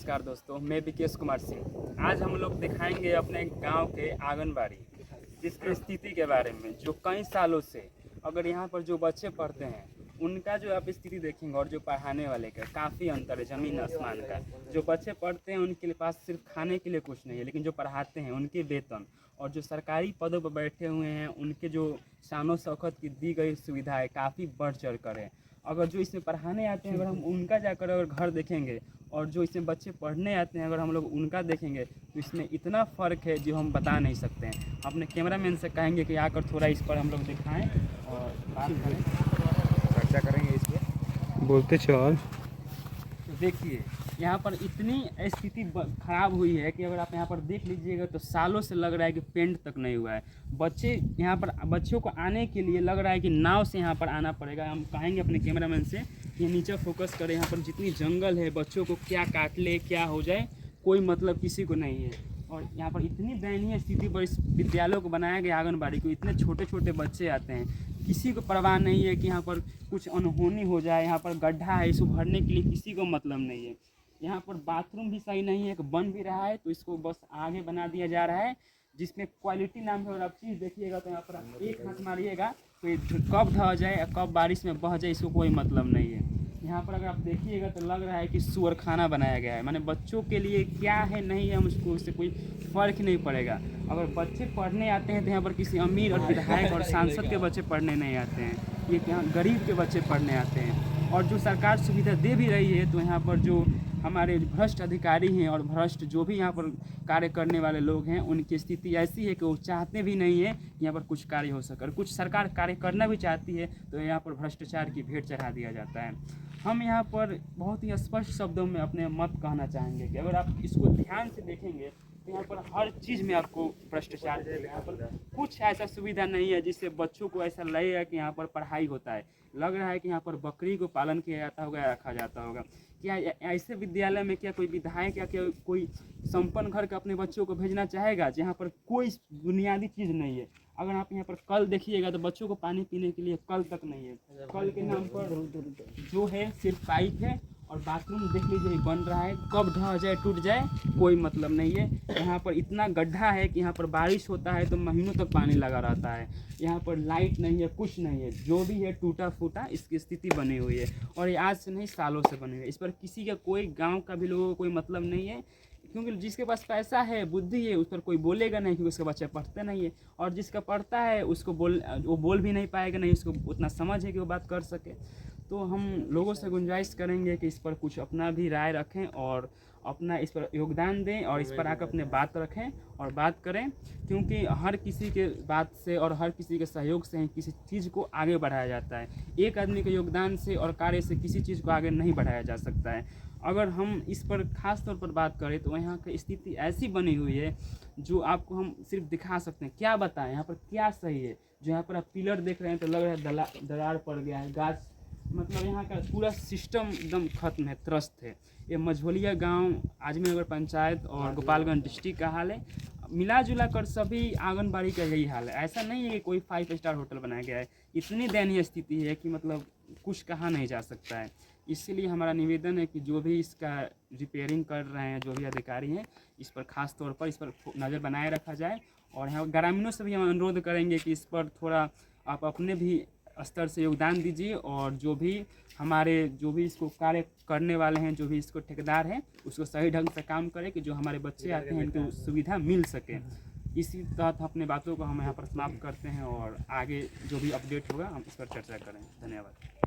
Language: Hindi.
नमस्कार दोस्तों, मैं विकेश कुमार सिंह। आज हम लोग दिखाएंगे अपने गांव के आंगनबाड़ी जिसकी स्थिति के बारे में, जो कई सालों से अगर यहाँ पर जो बच्चे पढ़ते हैं उनका जो आप स्थिति देखेंगे और जो पढ़ाने वाले का काफ़ी अंतर है, ज़मीन आसमान का। जो बच्चे पढ़ते हैं उनके पास सिर्फ खाने के लिए कुछ नहीं है, लेकिन जो पढ़ाते हैं उनके वेतन और जो सरकारी पदों पर बैठे हुए हैं उनके जो शानो शौकत की दी गई सुविधाएँ काफ़ी बढ़ चढ़ कर है। अगर जो इसमें पढ़ाने आते हैं अगर हम उनका जाकर अगर घर देखेंगे और जो इसमें बच्चे पढ़ने आते हैं अगर हम लोग उनका देखेंगे तो इसमें इतना फ़र्क है जो हम बता नहीं सकते हैं। अपने कैमरामैन से कहेंगे कि आकर थोड़ा इस पर हम लोग दिखाएं और बात करें, चर्चा करेंगे इस पर। बोलते चल। तो देखिए यहाँ पर इतनी स्थिति ख़राब हुई है कि अगर आप यहाँ पर देख लीजिएगा तो सालों से लग रहा है कि पेंट तक नहीं हुआ है। बच्चे यहाँ पर बच्चों को आने के लिए लग रहा है कि नाव से यहाँ पर आना पड़ेगा। हम कहेंगे अपने कैमरामैन से कि नीचे फोकस करें, यहाँ पर जितनी जंगल है बच्चों को क्या काट ले क्या हो जाए कोई मतलब किसी को नहीं है। और यहाँ पर इतनी दयनीय स्थिति पर इस विद्यालय को बनाया गया आंगनबाड़ी को, इतने छोटे छोटे बच्चे आते हैं, किसी को परवाह नहीं है कि यहाँ पर कुछ अनहोनी हो जाए। यहाँ पर गड्ढा है, इसको भरने के लिए किसी को मतलब नहीं है। यहाँ पर बाथरूम भी सही नहीं है, कि बन भी रहा है तो इसको बस आगे बना दिया जा रहा है जिसमें क्वालिटी नाम है। और आप चीज़ देखिएगा तो यहाँ पर आप एक हाथ मारिएगा तो ये कब ढह जाए कब बारिश में बह जाए इसको कोई मतलब नहीं है। यहाँ पर अगर आप देखिएगा तो लग रहा है कि सूअर खाना बनाया गया है। माने बच्चों के लिए क्या है नहीं है मुझको उससे कोई फ़र्क नहीं पड़ेगा। अगर बच्चे पढ़ने आते हैं तो यहाँ पर किसी अमीर और विधायक और सांसद के बच्चे पढ़ने नहीं आते हैं, ये यहाँ गरीब के बच्चे पढ़ने आते हैं। और जो सरकार सुविधा दे भी रही है तो यहाँ पर जो हमारे भ्रष्ट अधिकारी हैं और भ्रष्ट जो भी यहाँ पर कार्य करने वाले लोग हैं उनकी स्थिति ऐसी है कि वो चाहते भी नहीं है यहाँ पर कुछ कार्य हो सके। और कुछ सरकार कार्य करना भी चाहती है तो यहाँ पर भ्रष्टाचार की भेंट चढ़ा दिया जाता है। हम यहाँ पर बहुत ही स्पष्ट शब्दों में अपने मत कहना चाहेंगे कि अगर आप इसको ध्यान से देखेंगे तो यहाँ पर हर चीज़ में आपको भ्रष्टाचार है। यहाँ पर कुछ ऐसा सुविधा नहीं है जिससे बच्चों को ऐसा लगेगा कि यहाँ पर पढ़ाई होता है। लग रहा है कि यहाँ पर बकरी को पालन किया जाता होगा या रखा जाता होगा। क्या ऐसे विद्यालय में क्या कोई विधायक या क्या कोई संपन्न घर का अपने बच्चों को भेजना चाहेगा जहाँ पर कोई बुनियादी चीज़ नहीं है। अगर आप यहाँ पर कल देखिएगा तो बच्चों को पानी पीने के लिए कल तक नहीं है। कल के नाम पर जो है सिर्फ पाइप है और बाथरूम देख लीजिए बन रहा है, कब ढह जाए टूट जाए कोई मतलब नहीं है। यहाँ पर इतना गड्ढा है कि यहाँ पर बारिश होता है तो महीनों तक पानी लगा रहता है। यहाँ पर लाइट नहीं है, कुछ नहीं है, जो भी है टूटा फूटा इसकी स्थिति बनी हुई है। और ये आज से नहीं सालों से बनी हुई है। इस पर किसी का कोई गाँव का भी लोगों को कोई मतलब नहीं है, क्योंकि जिसके पास पैसा है बुद्धि है उस पर कोई बोलेगा नहीं, क्योंकि उसके बच्चे पढ़ते नहीं है। और जिसका पढ़ता है उसको वो बोल भी नहीं पाएगा, नहीं उसको उतना समझ है कि वो बात कर सके। तो हम लोगों से गुंजाइश करेंगे कि इस पर कुछ अपना भी राय रखें और अपना इस पर योगदान दें और इस पर आकर अपने बात रखें और बात करें, क्योंकि हर किसी के बात से और हर किसी के सहयोग से ही किसी चीज़ को आगे बढ़ाया जाता है। एक आदमी के योगदान से और कार्य से किसी चीज़ को आगे नहीं बढ़ाया जा सकता है। अगर हम इस पर ख़ास तौर पर बात करें तो यहाँ की स्थिति ऐसी बनी हुई है जो आपको हम सिर्फ दिखा सकते हैं। क्या बताएं यहाँ पर क्या सही है। जो यहाँ पर आप पिलर देख रहे हैं तो लग रहा है दरार पड़ गया है, गाछ मतलब यहाँ का पूरा सिस्टम एकदम खत्म है, त्रस्त है। ये मझोलिया गांव, आजमगढ़ पंचायत और गोपालगंज डिस्ट्रिक्ट का हाल है। मिला जुला कर सभी आंगनबाड़ी का यही हाल है। ऐसा नहीं है कि कोई 5 स्टार होटल बनाया गया है। इतनी दयनीय स्थिति है कि मतलब कुछ कहा नहीं जा सकता है। इसीलिए हमारा निवेदन है कि जो भी इसका रिपेयरिंग कर रहे हैं, जो भी अधिकारी हैं, इस पर ख़ास तौर पर इस पर नज़र बनाए रखा जाए। और यहाँ ग्रामीणों से भी हम अनुरोध करेंगे कि इस पर थोड़ा आप अपने भी स्तर से योगदान दीजिए और जो भी हमारे जो भी इसको कार्य करने वाले हैं, जो भी इसको ठेकेदार हैं, उसको सही ढंग से काम करें कि जो हमारे बच्चे आते हैं इनको सुविधा मिल सके। इसी तहत अपने बातों को हम यहाँ पर समाप्त करते हैं और आगे जो भी अपडेट होगा हम इस पर चर्चा करें। धन्यवाद।